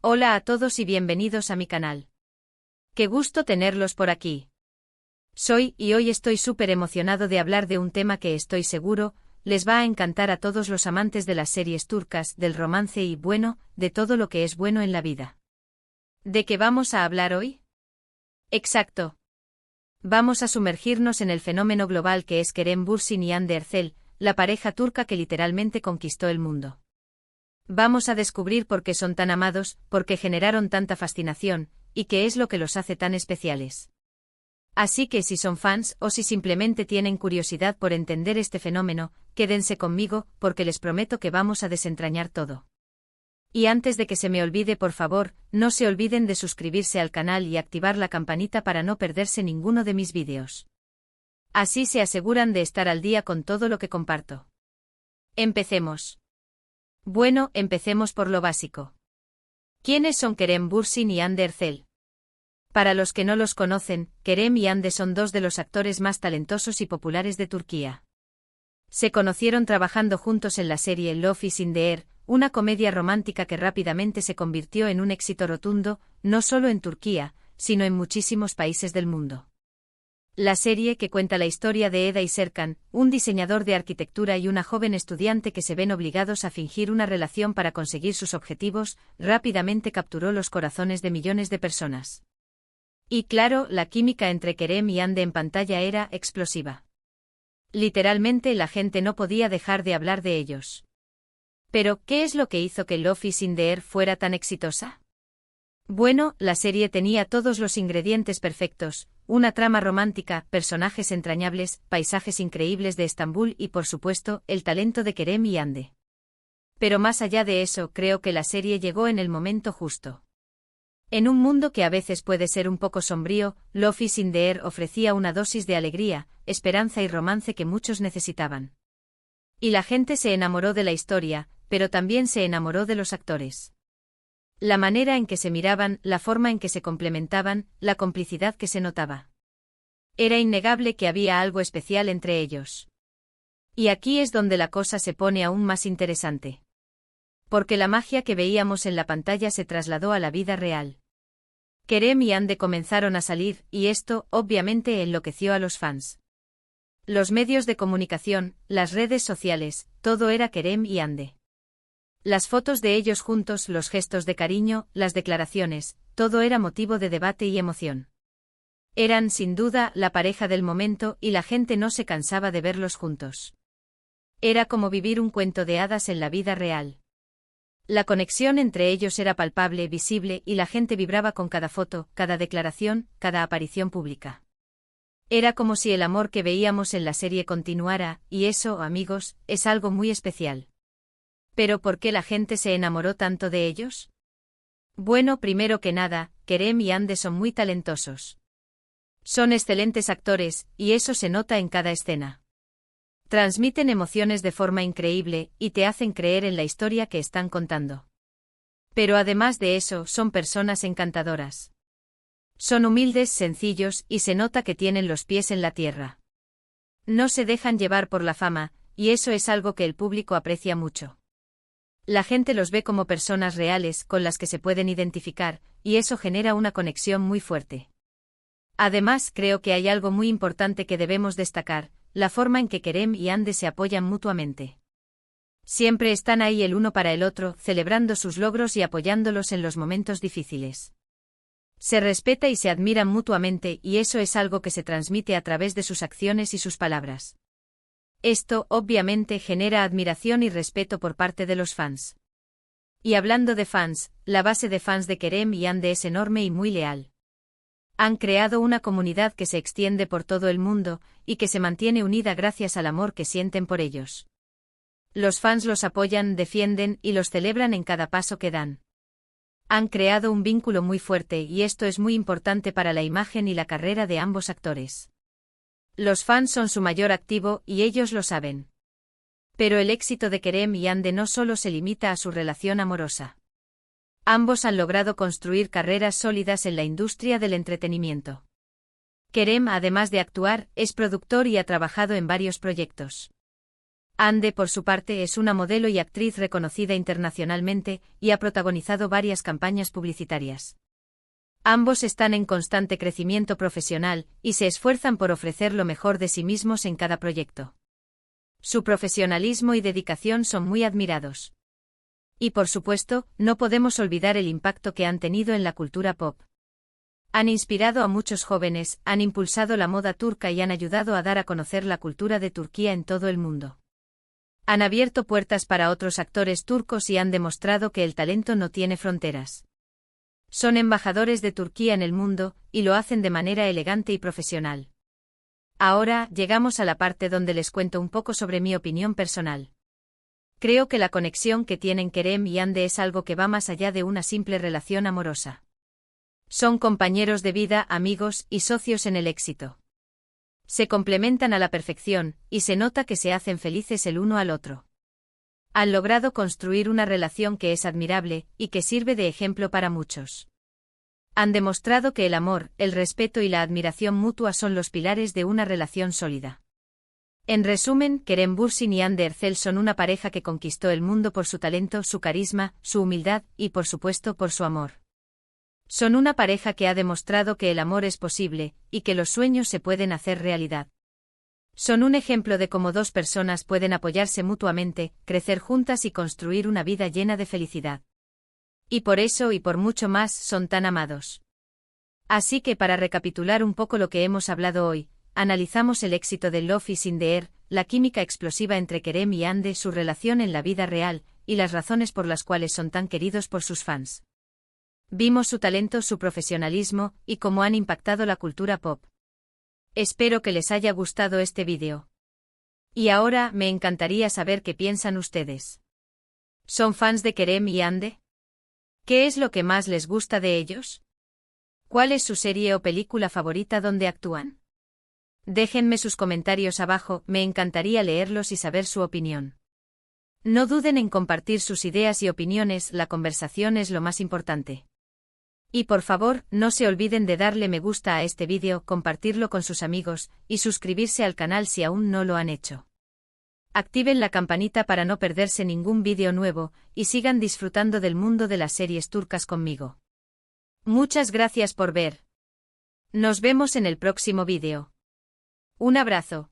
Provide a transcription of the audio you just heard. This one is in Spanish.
Hola a todos y bienvenidos a mi canal. Qué gusto tenerlos por aquí. Y hoy estoy súper emocionado de hablar de un tema que estoy seguro les va a encantar a todos los amantes de las series turcas, del romance y, bueno, de todo lo que es bueno en la vida. ¿De qué vamos a hablar hoy? Exacto. Vamos a sumergirnos en el fenómeno global que es Kerem Bürsin y Hande Erçel, la pareja turca que literalmente conquistó el mundo. Vamos a descubrir por qué son tan amados, por qué generaron tanta fascinación, y qué es lo que los hace tan especiales. Así que si son fans o si simplemente tienen curiosidad por entender este fenómeno, quédense conmigo, porque les prometo que vamos a desentrañar todo. Y antes de que se me olvide, por favor, no se olviden de suscribirse al canal y activar la campanita para no perderse ninguno de mis vídeos. Así se aseguran de estar al día con todo lo que comparto. Empecemos. Bueno, empecemos por lo básico. ¿Quiénes son Kerem Bürsin y Hande Erçel? Para los que no los conocen, Kerem y Hande son dos de los actores más talentosos y populares de Turquía. Se conocieron trabajando juntos en la serie Love is in the Air, una comedia romántica que rápidamente se convirtió en un éxito rotundo, no solo en Turquía, sino en muchísimos países del mundo. La serie que cuenta la historia de Eda y Serkan, un diseñador de arquitectura y una joven estudiante que se ven obligados a fingir una relación para conseguir sus objetivos, rápidamente capturó los corazones de millones de personas. Y claro, la química entre Kerem y Hande en pantalla era explosiva. Literalmente la gente no podía dejar de hablar de ellos. Pero, ¿qué es lo que hizo que Love is in the Air fuera tan exitosa? Bueno, la serie tenía todos los ingredientes perfectos, una trama romántica, personajes entrañables, paisajes increíbles de Estambul y, por supuesto, el talento de Kerem y Hande. Pero más allá de eso, creo que la serie llegó en el momento justo. En un mundo que a veces puede ser un poco sombrío, Love is in the Air ofrecía una dosis de alegría, esperanza y romance que muchos necesitaban. Y la gente se enamoró de la historia, pero también se enamoró de los actores. La manera en que se miraban, la forma en que se complementaban, la complicidad que se notaba. Era innegable que había algo especial entre ellos. Y aquí es donde la cosa se pone aún más interesante. Porque la magia que veíamos en la pantalla se trasladó a la vida real. Kerem y Hande comenzaron a salir, y esto, obviamente, enloqueció a los fans. Los medios de comunicación, las redes sociales, todo era Kerem y Hande. Las fotos de ellos juntos, los gestos de cariño, las declaraciones, todo era motivo de debate y emoción. Eran, sin duda, la pareja del momento y la gente no se cansaba de verlos juntos. Era como vivir un cuento de hadas en la vida real. La conexión entre ellos era palpable, visible, y la gente vibraba con cada foto, cada declaración, cada aparición pública. Era como si el amor que veíamos en la serie continuara, y eso, amigos, es algo muy especial. ¿Pero por qué la gente se enamoró tanto de ellos? Bueno, primero que nada, Kerem y Hande son muy talentosos. Son excelentes actores, y eso se nota en cada escena. Transmiten emociones de forma increíble, y te hacen creer en la historia que están contando. Pero además de eso, son personas encantadoras. Son humildes, sencillos, y se nota que tienen los pies en la tierra. No se dejan llevar por la fama, y eso es algo que el público aprecia mucho. La gente los ve como personas reales con las que se pueden identificar, y eso genera una conexión muy fuerte. Además, creo que hay algo muy importante que debemos destacar, la forma en que Kerem y Hande se apoyan mutuamente. Siempre están ahí el uno para el otro, celebrando sus logros y apoyándolos en los momentos difíciles. Se respeta y se admiran mutuamente, y eso es algo que se transmite a través de sus acciones y sus palabras. Esto, obviamente, genera admiración y respeto por parte de los fans. Y hablando de fans, la base de fans de Kerem y Hande es enorme y muy leal. Han creado una comunidad que se extiende por todo el mundo, y que se mantiene unida gracias al amor que sienten por ellos. Los fans los apoyan, defienden y los celebran en cada paso que dan. Han creado un vínculo muy fuerte y esto es muy importante para la imagen y la carrera de ambos actores. Los fans son su mayor activo y ellos lo saben. Pero el éxito de Kerem y Hande no solo se limita a su relación amorosa. Ambos han logrado construir carreras sólidas en la industria del entretenimiento. Kerem, además de actuar, es productor y ha trabajado en varios proyectos. Hande, por su parte, es una modelo y actriz reconocida internacionalmente, y ha protagonizado varias campañas publicitarias. Ambos están en constante crecimiento profesional, y se esfuerzan por ofrecer lo mejor de sí mismos en cada proyecto. Su profesionalismo y dedicación son muy admirados. Y por supuesto, no podemos olvidar el impacto que han tenido en la cultura pop. Han inspirado a muchos jóvenes, han impulsado la moda turca y han ayudado a dar a conocer la cultura de Turquía en todo el mundo. Han abierto puertas para otros actores turcos y han demostrado que el talento no tiene fronteras. Son embajadores de Turquía en el mundo, y lo hacen de manera elegante y profesional. Ahora, llegamos a la parte donde les cuento un poco sobre mi opinión personal. Creo que la conexión que tienen Kerem y Hande es algo que va más allá de una simple relación amorosa. Son compañeros de vida, amigos y socios en el éxito. Se complementan a la perfección, y se nota que se hacen felices el uno al otro. Han logrado construir una relación que es admirable, y que sirve de ejemplo para muchos. Han demostrado que el amor, el respeto y la admiración mutua son los pilares de una relación sólida. En resumen, Kerem Bürsin y Hande Erçel son una pareja que conquistó el mundo por su talento, su carisma, su humildad, y por supuesto por su amor. Son una pareja que ha demostrado que el amor es posible, y que los sueños se pueden hacer realidad. Son un ejemplo de cómo dos personas pueden apoyarse mutuamente, crecer juntas y construir una vida llena de felicidad. Y por eso y por mucho más son tan amados. Así que para recapitular un poco lo que hemos hablado hoy, analizamos el éxito de Love is in the Air, la química explosiva entre Kerem y Hande, su relación en la vida real, y las razones por las cuales son tan queridos por sus fans. Vimos su talento, su profesionalismo, y cómo han impactado la cultura pop. Espero que les haya gustado este vídeo. Y ahora, me encantaría saber qué piensan ustedes. ¿Son fans de Kerem y Hande? ¿Qué es lo que más les gusta de ellos? ¿Cuál es su serie o película favorita donde actúan? Déjenme sus comentarios abajo, me encantaría leerlos y saber su opinión. No duden en compartir sus ideas y opiniones, la conversación es lo más importante. Y por favor, no se olviden de darle me gusta a este vídeo, compartirlo con sus amigos, y suscribirse al canal si aún no lo han hecho. Activen la campanita para no perderse ningún vídeo nuevo, y sigan disfrutando del mundo de las series turcas conmigo. Muchas gracias por ver. Nos vemos en el próximo vídeo. Un abrazo.